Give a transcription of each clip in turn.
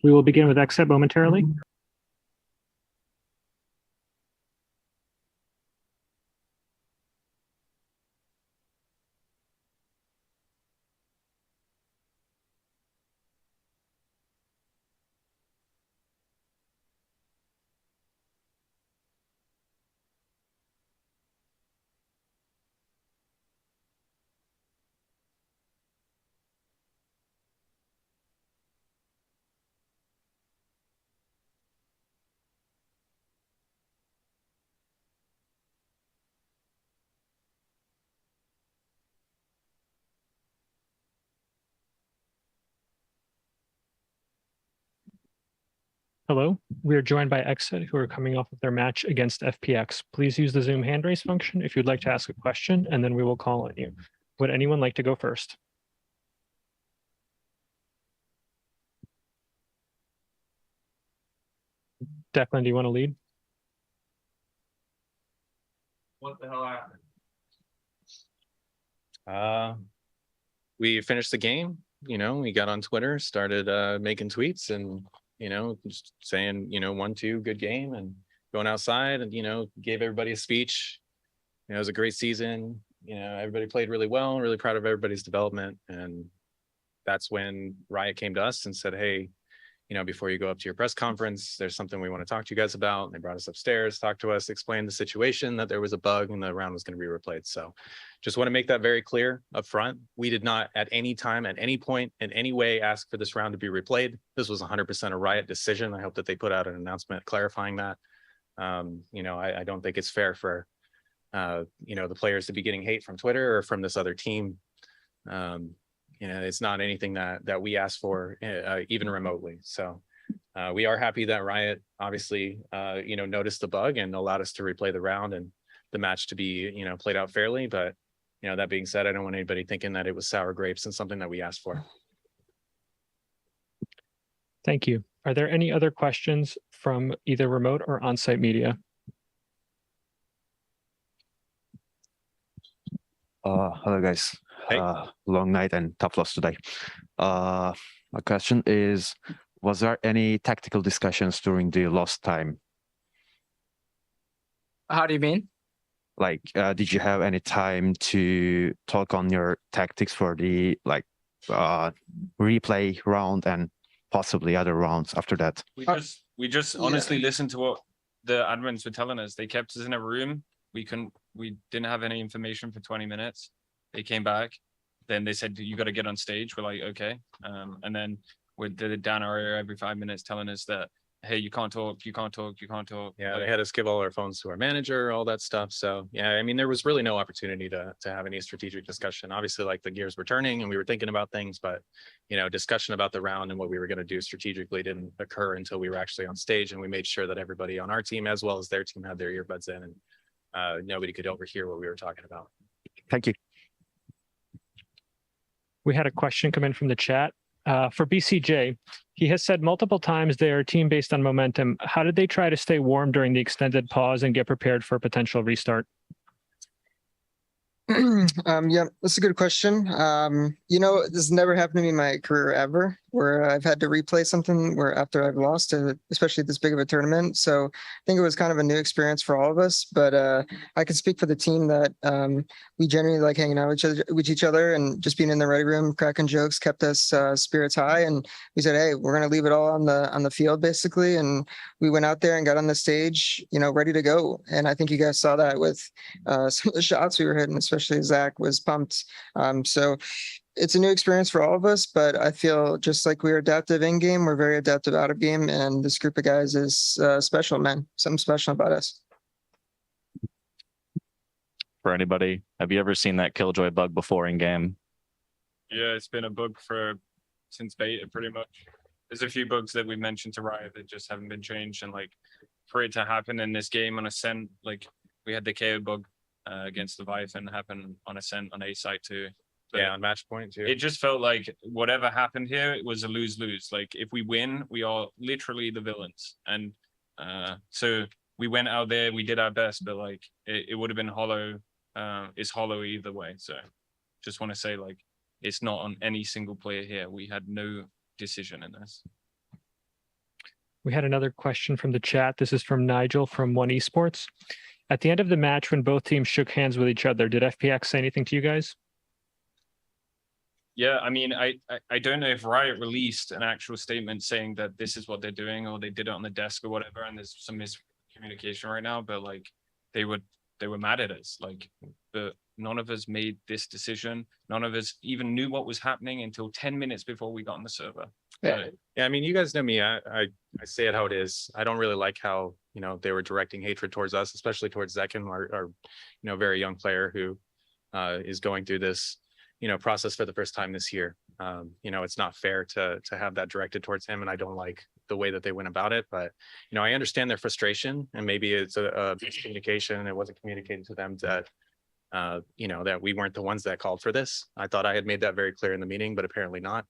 We will begin with XSET momentarily. Hello, we are joined by XSET, who are coming off of their match against FPX. Please use the Zoom hand raise function if you'd like to ask a question, and then we will call on you. Would anyone like to go first? Declan, do you want to lead? What the hell happened? We finished the game. We got on Twitter, started making tweets and just saying, 1-2, good game, and going outside and, gave everybody a speech. It was a great season. Everybody played really well, really proud of everybody's development. And that's when Riot came to us and said, hey, before you go up to your press conference, there's something we want to talk to you guys about. And they brought us upstairs, talked to us, explained the situation, that there was a bug and the round was going to be replayed. So just want to make that very clear up front. We did not at any time, at any point, in any way ask for this round to be replayed. This was 100% a Riot decision. I hope that they put out an announcement clarifying that. I don't think it's fair for, the players to be getting hate from Twitter or from this other team. It's not anything that we asked for, even remotely. So we are happy that Riot obviously, noticed the bug and allowed us to replay the round and the match to be, played out fairly. But, that being said, I don't want anybody thinking that it was sour grapes and something that we asked for. Thank you. Are there any other questions from either remote or on-site media? Hello, guys. Hey. Long night and tough loss today. My question is, was there any tactical discussions during the lost time? How do you mean? Like, did you have any time to talk on your tactics for the replay round and possibly other rounds after that? We just honestly listened to what the admins were telling us. They kept us in a room. We didn't have any information for 20 minutes. They came back, then they said, you got to get on stage. We're like, okay. And then with the down our ear every 5 minutes telling us that, hey, you can't talk, you can't talk, you can't talk. Yeah, they had us give all our phones to our manager, all that stuff. So yeah, there was really no opportunity to have any strategic discussion. Obviously, like, the gears were turning and we were thinking about things, but discussion about the round and what we were going to do strategically didn't occur until we were actually on stage, and we made sure that everybody on our team as well as their team had their earbuds in, and nobody could overhear what we were talking about. Thank you. We had a question come in from the chat. For BCJ, he has said multiple times they are a team based on momentum. How did they try to stay warm during the extended pause and get prepared for a potential restart? Yeah, that's a good question. This never happened to me in my career ever, where I've had to replay something where after I've lost, especially this big of a tournament. So I think it was kind of a new experience for all of us. But I can speak for the team that we genuinely like hanging out with each other, and just being in the ready room, cracking jokes, kept us spirits high. And we said, hey, we're going to leave it all on the field, basically. And we went out there and got on the stage, ready to go. And I think you guys saw that with some of the shots we were hitting, especially Zach was pumped. So it's a new experience for all of us, but I feel just like we're adaptive in game, we're very adaptive out of game, and this group of guys is special, man. Something special about us. For anybody, have you ever seen that Killjoy bug before in game? Yeah, it's been a bug since beta, pretty much. There's a few bugs that we mentioned to Riot that just haven't been changed, and for it to happen in this game on Ascent, we had the KO bug against the Leviathan happen on Ascent on A side too. But yeah, on match point too. It just felt like whatever happened here, it was a lose-lose. If we win, we are literally the villains. And so we went out there, we did our best, but it would have been hollow. It's hollow either way. So just want to say it's not on any single player here. We had no decision in this. We had another question from the chat. This is from Nigel from One Esports. At the end of the match, when both teams shook hands with each other, did FPX say anything to you guys? Yeah, I mean, I don't know if Riot released an actual statement saying that this is what they're doing, or they did it on the desk or whatever, and there's some miscommunication right now, but like they were mad at us. Like, but none of us made this decision. None of us even knew what was happening until 10 minutes before we got on the server. Yeah, I mean, you guys know me. I say it how it is. I don't really like how, you know, they were directing hatred towards us, especially towards Zekin, our you know, very young player who is going through this, you know, process for the first time this year. You know, it's not fair to have that directed towards him, and I don't like the way that they went about it. But you know, I understand their frustration, and maybe it's a miscommunication, and it wasn't communicated to them that you know, that we weren't the ones that called for this. I thought I had made that very clear in the meeting, but apparently not.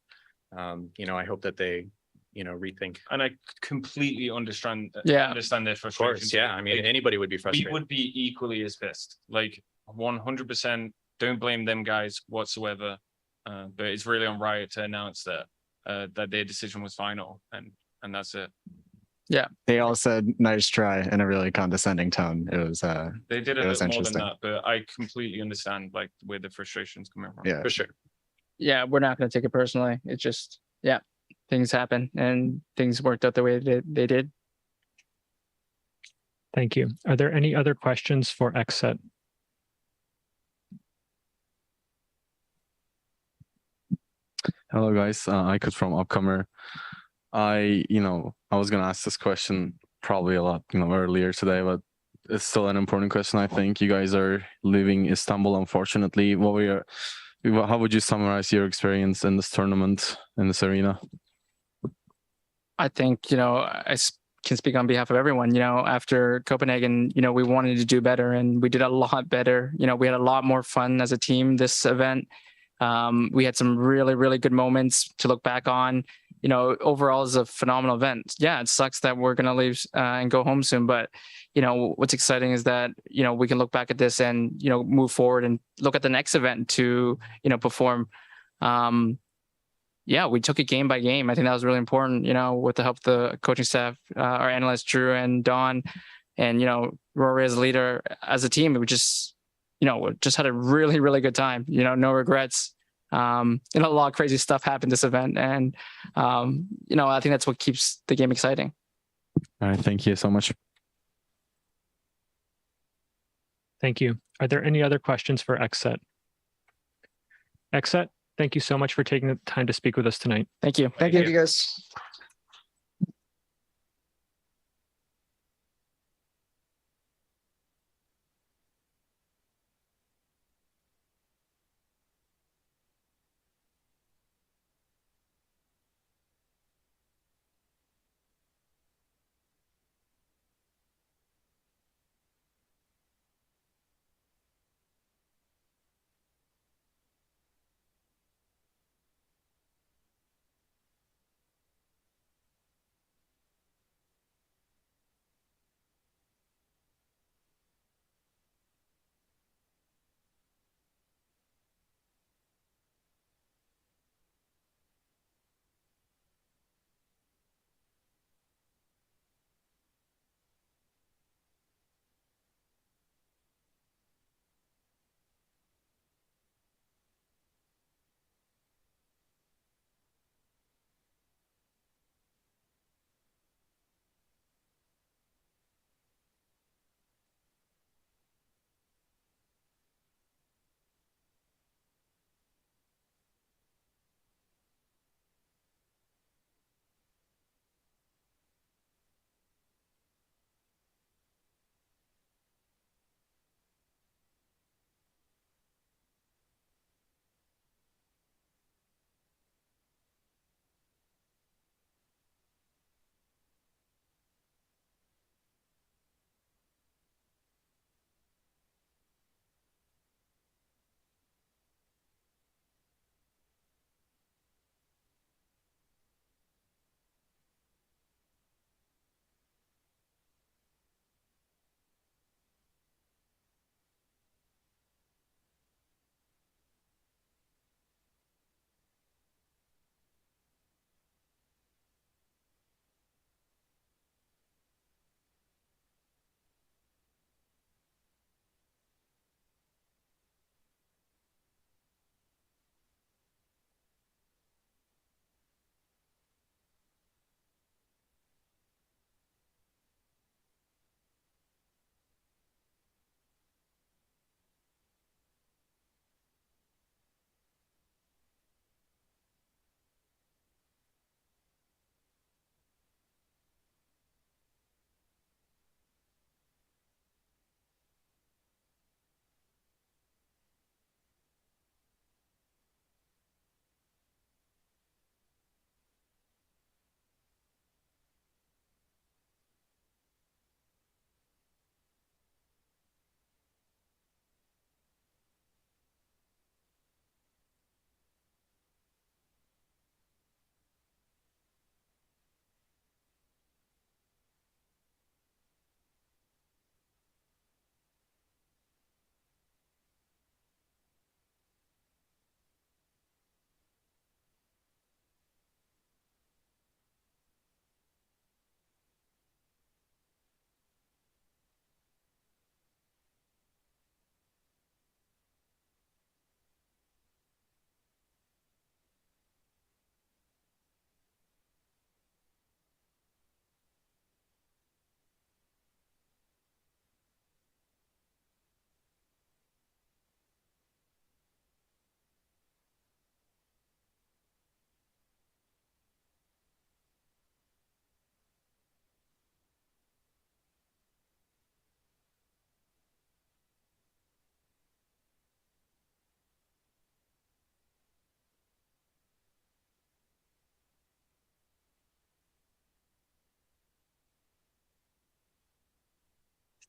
You know, I hope that they, you know, rethink. And I completely understand their frustration. Of course, yeah. I mean, like, anybody would be frustrated. We would be equally as pissed. Like 100%. Don't blame them guys whatsoever. But it's really on Riot to announce that that their decision was final, and that's it. Yeah, they all said nice try in a really condescending tone. It was they did a little more than that, but I completely understand like where the frustration's coming from. Yeah, for sure. Yeah, we're not going to take it personally. It's just, yeah, things happen and things worked out the way they did. Thank you. Are there any other questions for XSET? Hello guys, I could from Upcomer. I was gonna ask this question probably a lot, earlier today, but it's still an important question. I think you guys are leaving Istanbul, unfortunately. How would you summarize your experience in this tournament, in this arena? I think, I can speak on behalf of everyone. After Copenhagen, we wanted to do better, and we did a lot better. We had a lot more fun as a team this event. We had some really, really good moments to look back on. Overall, it's a phenomenal event. Yeah, it sucks that we're going to leave and go home soon. But, what's exciting is that, we can look back at this and, move forward and look at the next event to, perform. Yeah, we took it game by game. I think that was really important, with the help of the coaching staff, our analysts, Drew and Don, and, Rory as a leader, as a team. We just had a really, really good time, no regrets. A lot of crazy stuff happened this event. And, I think that's what keeps the game exciting. All right. Thank you so much. Thank you. Are there any other questions for XSET? XSET, thank you so much for taking the time to speak with us tonight. Thank you. Thank you guys.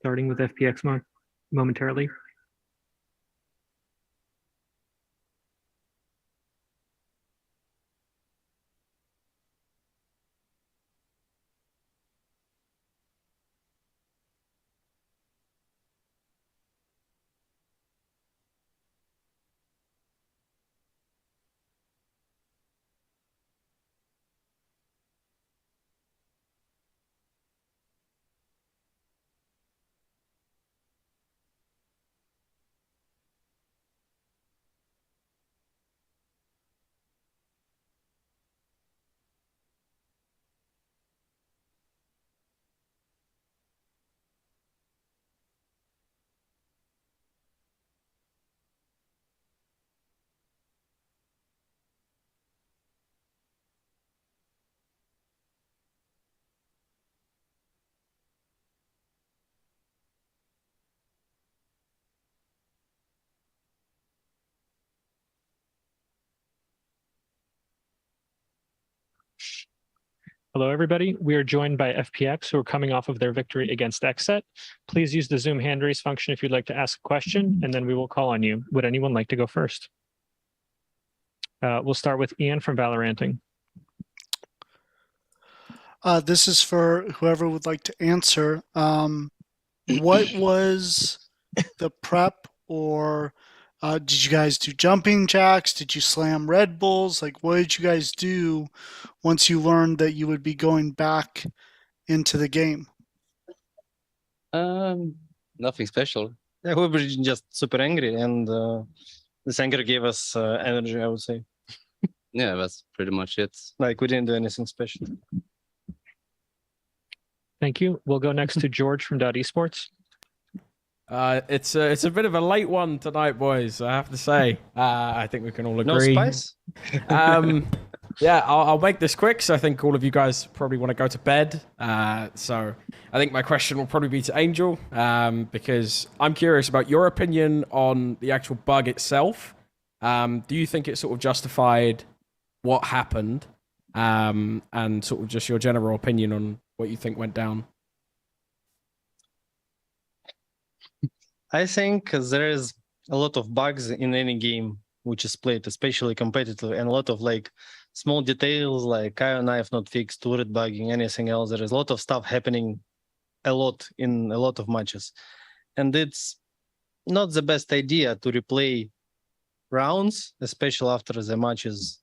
Starting with FPX momentarily. Hello, everybody. We are joined by FPX, who are coming off of their victory against XSET. Please use the Zoom hand raise function if you'd like to ask a question, and then we will call on you. Would anyone like to go first? We'll start with Ian from Valoranting. This is for whoever would like to answer. What was the prep, or did you guys do jumping jacks? Did you slam Red Bulls? Like, what did you guys do once you learned that you would be going back into the game? Nothing special. Yeah, we were just super angry, and this anger gave us energy, I would say. Yeah, that's pretty much it. Like, we didn't do anything special. Thank you. We'll go next to George from Esports. It's a bit of a late one tonight, boys. I have to say. I think we can all agree. No spice? Yeah, I'll make this quick. So I think all of you guys probably want to go to bed. So I think my question will probably be to Angel, because I'm curious about your opinion on the actual bug itself. Do you think it sort of justified what happened, and sort of just your general opinion on what you think went down? I think there is a lot of bugs in any game which is played, especially competitive, and a lot of like small details like Kaio knife not fixed, turret bugging, anything else. There is a lot of stuff happening a lot in a lot of matches. And it's not the best idea to replay rounds, especially after the match is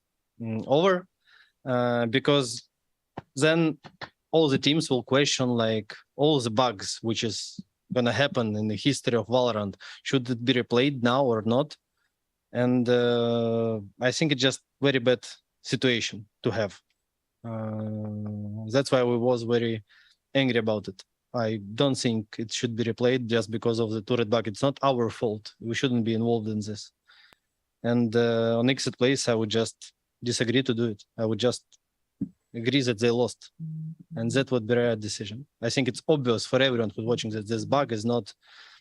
over, because then all the teams will question like all the bugs which is gonna happen in the history of Valorant. Should it be replayed now or not? And I think it's just very bad situation to have. That's why we was very angry about it. I don't think it should be replayed just because of the turret bug. It's not our fault. We shouldn't be involved in this. And on XSET place, I would just disagree to do it. I would just agree that they lost. And that would be a right decision. I think it's obvious for everyone who's watching that this bug is not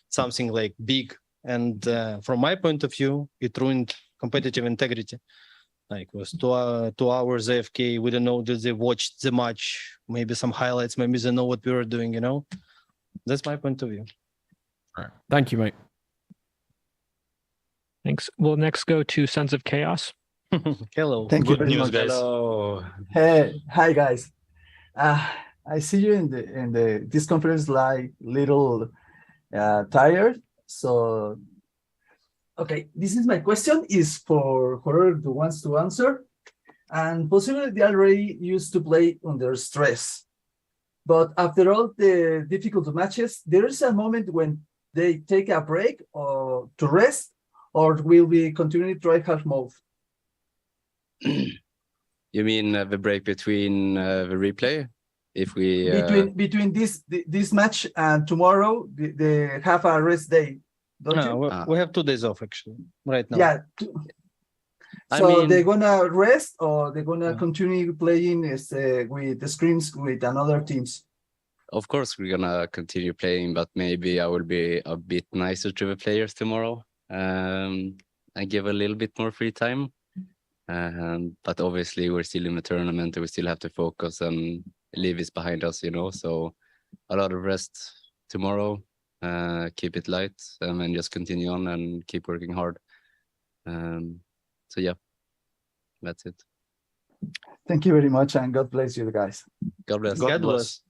something like big. And from my point of view, it ruined competitive integrity. Like, it was 2 hours AFK. We don't know, did they watch the match? Maybe some highlights, maybe they know what we were doing, you know? That's my point of view. All right. Thank you, mate. Thanks. We'll next go to Sons of Chaos. Hello. Thank you Good very news, much. guys. Hello. Hey, hi guys. I see you in this conference like little tired. So okay, this is my question is for whoever who wants to answer. And possibly they already used to play under stress. But after all the difficult matches, there is a moment when they take a break or to rest, or will we continue to try hard mode? You mean the break between the replay? If we between this match and tomorrow, they have a rest day, don't you? We have 2 days off actually right now. Yeah. I So mean, they're gonna rest, or they're gonna continue playing with the screens with another teams? of course, we're gonna continue playing, but maybe I will be a bit nicer to the players tomorrow, and give a little bit more free time. But obviously, we're still in the tournament, and we still have to focus and leave this behind us, you know. So a lot of rest tomorrow, keep it light, and just continue on and keep working hard. So yeah, that's it. Thank you very much, and God bless you guys. God bless. God bless.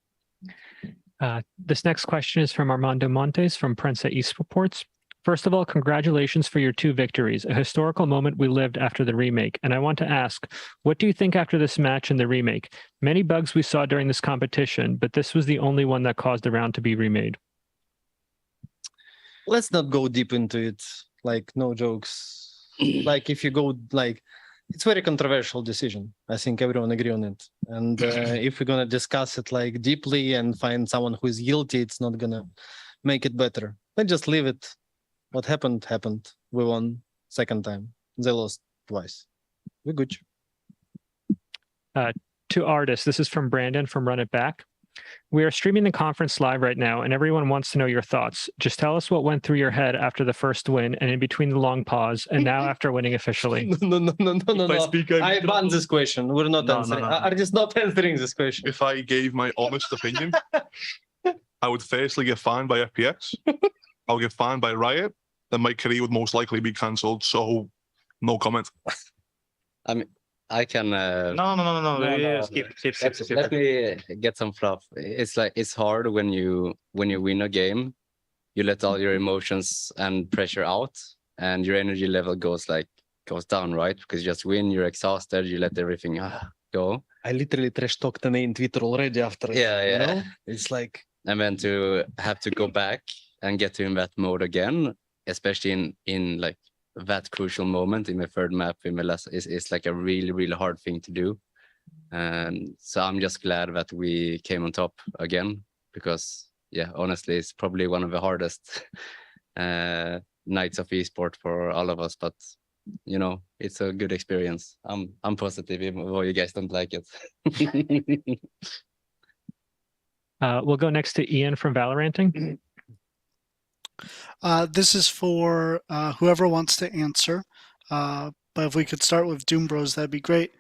This next question is from Armando Montes from Prensa Esports. First of all, congratulations for your 2 victories, a historical moment we lived after the remake. And I want to ask, what do you think after this match and the remake? Many bugs we saw during this competition, but this was the only one that caused the round to be remade. Let's not go deep into it. Like, no jokes. Like, if you go, like, it's very controversial decision. I think everyone agree on it. And if we're gonna discuss it like deeply and find someone who is guilty, it's not gonna make it better. Let's just leave it. What happened, happened. We won second time. They lost twice. We're good. To artists, this is from Brandon from Run It Back. We are streaming the conference live right now, and everyone wants to know your thoughts. Just tell us what went through your head after the first win and in between the long pause, and now after winning officially. No. I banned this question. We're not answering. I'm just not answering this question. If I gave my honest opinion, I would firstly get fined by FPX. I'll get fined by Riot. Then my career would most likely be cancelled. So, no comment. I mean, I can. No. Keep. Let me get some fluff. It's like it's hard when you win a game, you let all your emotions and pressure out, and your energy level goes down, right? Because you just win, you're exhausted, you let everything go. I literally trash talked the name Twitter already after. Yeah. You know? It's like. And then to have to go back and get in that mode again, especially in like that crucial moment in my third map in my last is like a really hard thing to do. And so I'm just glad that we came on top again, because yeah, honestly, it's probably one of the hardest nights of esport for all of us, but you know, it's a good experience. I'm positive, even though you guys don't like it. We'll go next to Ian from Valoranting. This is for whoever wants to answer. But if we could start with Doom Bros, that'd be great.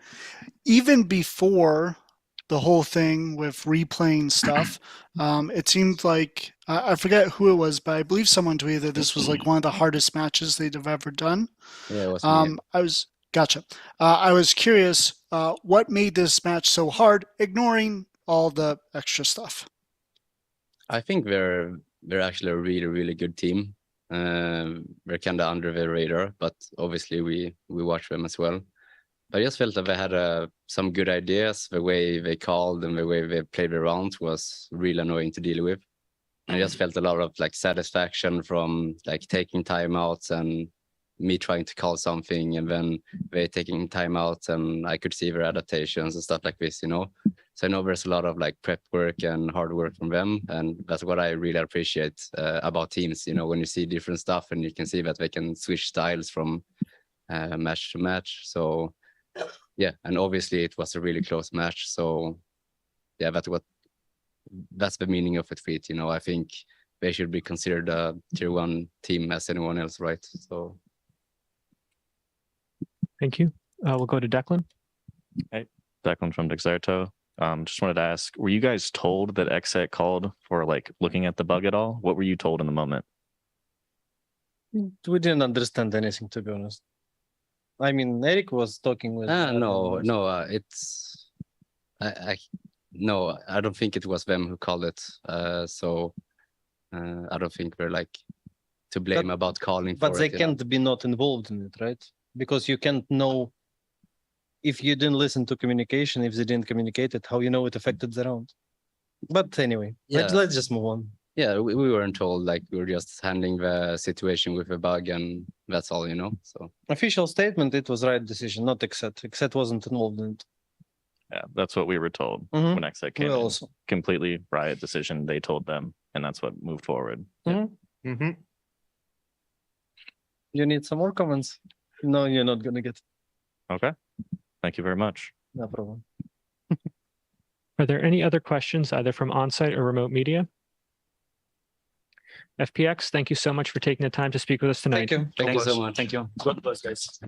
Even before the whole thing with replaying stuff, it seemed like, I forget who it was, but I believe someone tweeted that this was like one of the hardest matches they'd have ever done. Yeah, it was Gotcha. I was curious, what made this match so hard, ignoring all the extra stuff? I think they're actually a really good team. They're kind of under the radar, but obviously we watch them as well. But I just felt that they had some good ideas. The way they called and the way they played the rounds was really annoying to deal with. And I just felt a lot of like satisfaction from like taking timeouts and me trying to call something and then they taking timeouts, and I could see their adaptations and stuff like this, you know. So I know there's a lot of like prep work and hard work from them, and that's what I really appreciate about teams, you know, when you see different stuff and you can see that they can switch styles from match to match. So yeah, and obviously it was a really close match. So yeah, that's the meaning of it, you know. I think they should be considered a tier 1 team as anyone else, right? So thank you. We'll go to Declan. Hey, Declan from Dexerto. Just wanted to ask, were you guys told that XSET called for like looking at the bug at all? What were you told in the moment? We didn't understand anything, to be honest. I mean, Eric was talking with. No, it's no, I don't think it was them who called it. So I don't think we're like to blame about calling. But for they it, can't be not involved in it, right? Because you can't know if you didn't listen to communication, if they didn't communicate it, how you know it affected the round. But anyway, let's just move on. Yeah, we weren't told, like we were just handling the situation with a bug and that's all, you know. So official statement, it was right decision, not XSET. XSET wasn't involved in it. Yeah, that's what we were told when XSET came in. Also. Completely Riot decision. They told them, and that's what moved forward. You need some more comments? No, you're not gonna get. Okay. Thank you very much. No problem. Are there any other questions, either from on-site or remote media? FPX, thank you so much for taking the time to speak with us tonight. Thank you. Thank you so much. Thank you. God bless, guys.